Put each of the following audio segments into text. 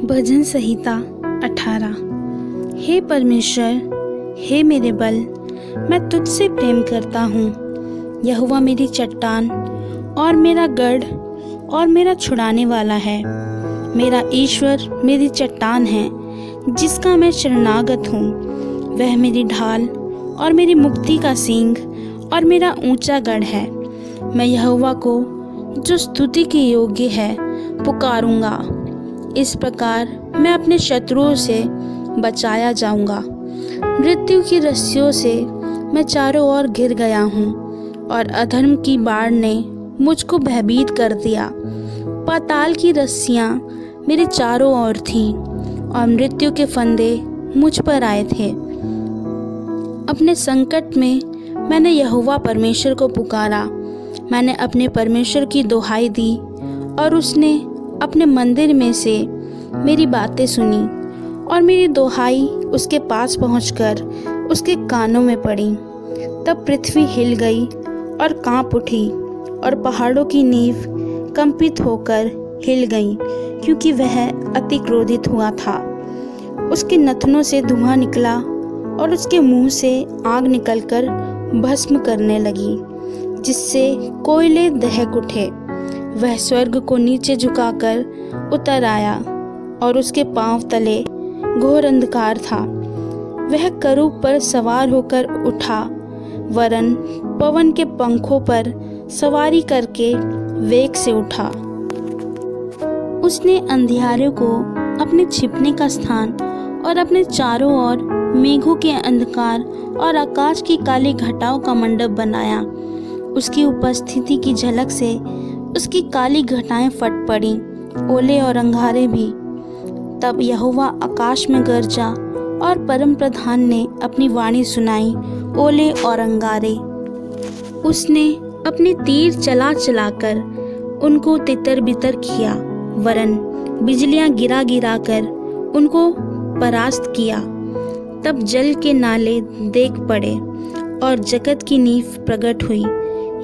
भजन संहिता 18। हे परमेश्वर, हे मेरे बल, मैं तुझसे प्रेम करता हूँ। यहोवा मेरी चट्टान और मेरा गढ़ और मेरा छुड़ाने वाला है। मेरा ईश्वर मेरी चट्टान है, जिसका मैं शरणागत हूँ। वह मेरी ढाल और मेरी मुक्ति का सींग और मेरा ऊंचा गढ़ है। मैं यहोवा को, जो स्तुति के योग्य है, पुकारूंगा। इस प्रकार मैं अपने शत्रुओं से बचाया जाऊंगा। मृत्यु की रस्सियों से मैं चारों ओर घिर गया हूँ और अधर्म की बाढ़ ने मुझको भयभीत कर दिया। पाताल की रस्सियाँ मेरे चारों ओर थीं और मृत्यु के फंदे मुझ पर आए थे। अपने संकट में मैंने यहोवा परमेश्वर को पुकारा। मैंने अपने परमेश्वर की दुहाई दी और उसने अपने मंदिर में से मेरी बातें सुनी और मेरी दुहाई उसके पास पहुंचकर उसके कानों में पड़ी। तब पृथ्वी हिल गई और कांप उठी और पहाड़ों की नींव कंपित होकर हिल गई, क्योंकि वह अति क्रोधित हुआ था। उसके नथनों से धुआं निकला और उसके मुंह से आग निकलकर भस्म करने लगी, जिससे कोयले दहक उठे। वह स्वर्ग को नीचे झुकाकर उतर आया और उसके पांव तले घोर अंधकार था। वह करूब पर सवार होकर उठा, वरन पवन के पंखों पर सवारी करके वेग से उठा। उसने अंधियारे को अपने छिपने का स्थान और अपने चारों ओर मेघों के अंधकार और आकाश की काली घटाओं का मंडप बनाया। उसकी उपस्थिति की झलक से उसकी काली घटाएं फट पड़ी, ओले और अंगारे भी। तब यहोवा आकाश में गरजा और परम प्रधान ने अपनी वाणी सुनाई, ओले और अंगारे। उसने अपने तीर चला चलाकर उनको तितर बितर किया, वरन बिजलियां गिरा गिरा कर उनको परास्त किया। तब जल के नाले देख पड़े और जगत की नींव प्रकट हुई।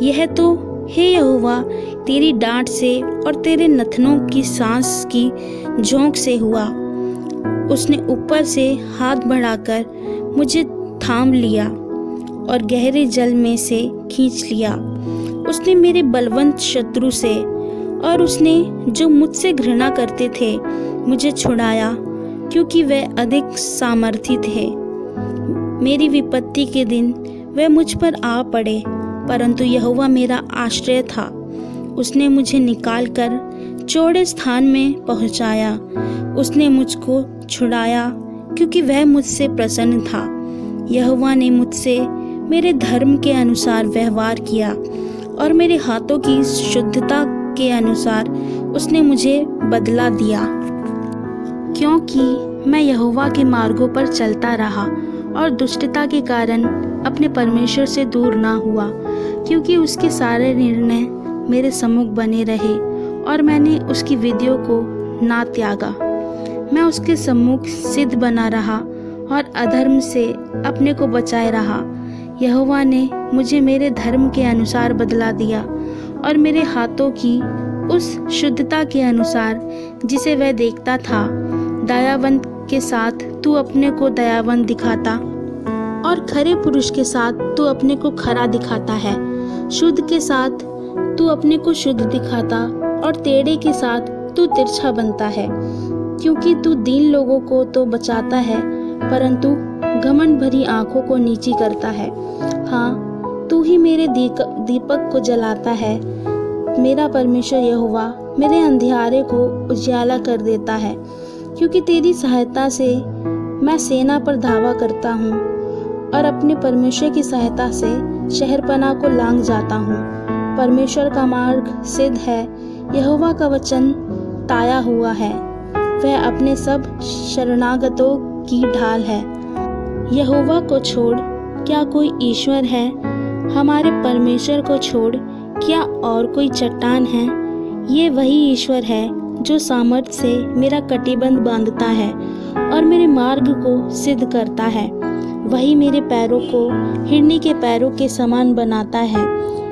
यह तो हे यहोवा तेरी डांट से और तेरे नथनों की सांस की झोंक से हुआ। उसने ऊपर से हाथ बढ़ाकर मुझे थाम लिया और गहरे जल में से खींच लिया। उसने मेरे बलवंत शत्रु से और उसने जो मुझसे घृणा करते थे मुझे छुड़ाया, क्योंकि वे अधिक सामर्थी थे। मेरी विपत्ति के दिन वे मुझ पर आ पड़े, परंतु यहोवा मेरा आश्रय था। उसने मुझे निकालकर चौड़े स्थान में पहुंचाया। उसने मुझको छुड़ाया, क्योंकि वह मुझसे प्रसन्न था। यहोवा ने मुझसे मेरे धर्म के अनुसार व्यवहार किया और मेरे हाथों की शुद्धता के अनुसार उसने मुझे बदला दिया। क्योंकि मैं यहोवा के मार्गों पर चलता रहा और दुष्टता के कारण अपने परमेश्वर से दूर ना हुआ, क्योंकि उसके सारे निर्णय मेरे सम्मुख बने रहे और मैंने उसकी विधियों को ना त्यागा। मैं उसके सम्मुख सिद्ध बना रहा और अधर्म से अपने को बचाए रहा। यहोवा ने मुझे मेरे धर्म के अनुसार बदला दिया और मेरे हाथों की उस शुद्धता के अनुसार जिसे वह देखता था। दयावंत के साथ तू अपने को दयावंत दिखाता और खरे पुरुष के साथ तू अपने को खरा दिखाता है। शुद्ध के साथ तू अपने को शुद्ध दिखाता और टेढ़े के साथ तू तिरछा बनता है, क्योंकि तू दीन लोगों को तो बचाता है, परंतु घमंड भरी आंखों को नीची करता है। हाँ, तू ही मेरे दीपक को जलाता है। मेरा परमेश्वर यहोवा मेरे अंधियारे को उजियाला कर देता है, क्योंकि तेरी सहायता से मैं सेना पर धावा करता हूँ और अपने परमेश्वर की सहायता से शहरपनाह को लांघ जाता हूँ। परमेश्वर का मार्ग सिद्ध है, यहोवा का वचन ताया हुआ है। वह अपने सब शरणागतों की ढाल है। यहोवा को छोड़ क्या कोई ईश्वर है? हमारे परमेश्वर को छोड़ क्या और कोई चट्टान है? ये वही ईश्वर है जो सामर्थ्य से मेरा कटिबंध बांधता है और मेरे मार्ग को सिद्ध करता है। वही मेरे पैरों को हिरनी के पैरों के समान बनाता है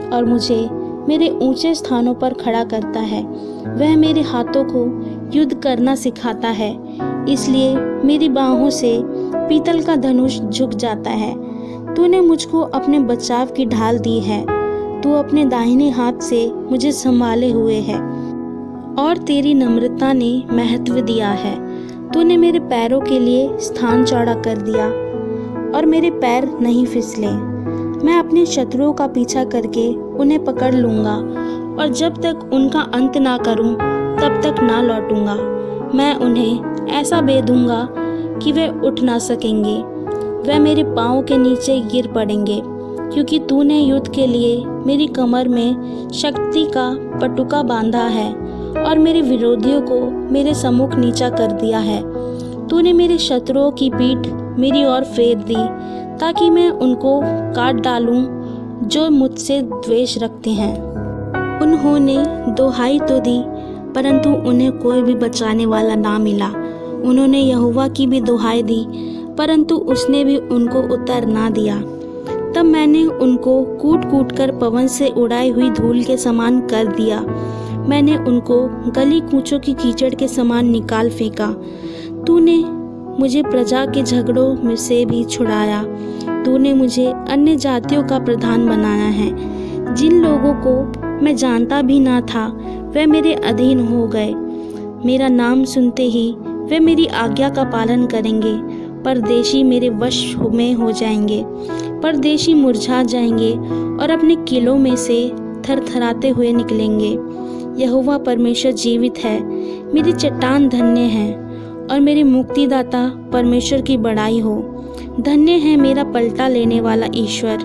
और मुझे मेरे ऊंचे स्थानों पर खड़ा करता है। वह मेरे हाथों को युद्ध करना सिखाता है, इसलिए मेरी बाहों से पीतल का धनुष झुक जाता है। तूने मुझको अपने बचाव की ढाल दी है, तू अपने दाहिने हाथ से मुझे संभाले हुए है और तेरी नम्रता ने महत्व दिया है। तूने मेरे पैरों के लिए स्थान चौड़ा कर दिया और मेरे पैर नहीं फिसले। मैं अपने शत्रुओं का पीछा करके उन्हें पकड़ लूँगा और जब तक उनका अंत ना करूँ तब तक ना लौटूंगा। मैं उन्हें ऐसा बेधूंगा कि वे उठ ना सकेंगे, वे मेरे पाँव के नीचे गिर पड़ेंगे, क्योंकि तूने युद्ध के लिए मेरी कमर में शक्ति का पटुका बांधा है और मेरे विरोधियों को मेरे सम्मुख नीचा कर दिया है। तूने मेरे शत्रुओं की पीठ मेरी ओर फेर दी ताकि मैं उनको काट डालूं जो मुझसे द्वेष रखते हैं। उन्होंने दुहाई तो दी परंतु उन्हें कोई भी बचाने वाला ना मिला। उन्होंने यहोवा की भी दुहाई दी परंतु उसने भी उनको उत्तर ना दिया। तब मैंने उनको कूट कूट कर पवन से उड़ाई हुई धूल के समान कर दिया। मैंने उनको गली कूचों की कीचड़ के समान निकाल फेंका। तूने मुझे प्रजा के झगड़ों में से भी छुड़ाया। तूने मुझे अन्य जातियों का प्रधान बनाया है। जिन लोगों को मैं जानता भी ना था वे मेरे अधीन हो गए। मेरा नाम सुनते ही वे मेरी आज्ञा का पालन करेंगे। परदेशी मेरे वश में हो जाएंगे। परदेशी मुरझा जाएंगे और अपने किलों में से थरथराते हुए निकलेंगे। यहोवा परमेश्वर जीवित है, मेरी चट्टान धन्य है और मेरे मुक्तिदाता परमेश्वर की बड़ाई हो। धन्य है मेरा पलटा लेने वाला ईश्वर,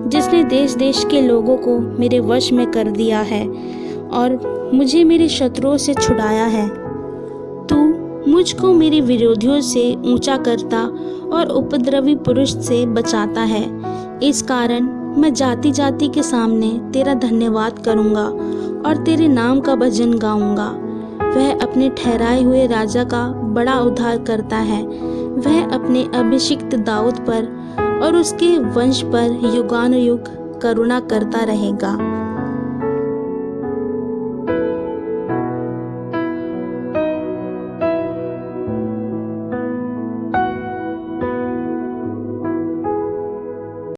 जिसने देश देश के लोगों को मेरे वश में कर दिया है और मुझे मेरे शत्रुओं से छुड़ाया है। तू मुझको मेरे विरोधियों से ऊंचा करता और उपद्रवी पुरुष से बचाता है। इस कारण मैं जाति जाति के सामने तेरा धन्यवाद करूँगा और तेरे नाम का भजन गाऊँगा। वह अपने ठहराए हुए राजा का बड़ा उद्धार करता है। वह अपने अभिषिक्त दाऊद पर और उसके वंश पर युगानुयुग करुणा करता रहेगा।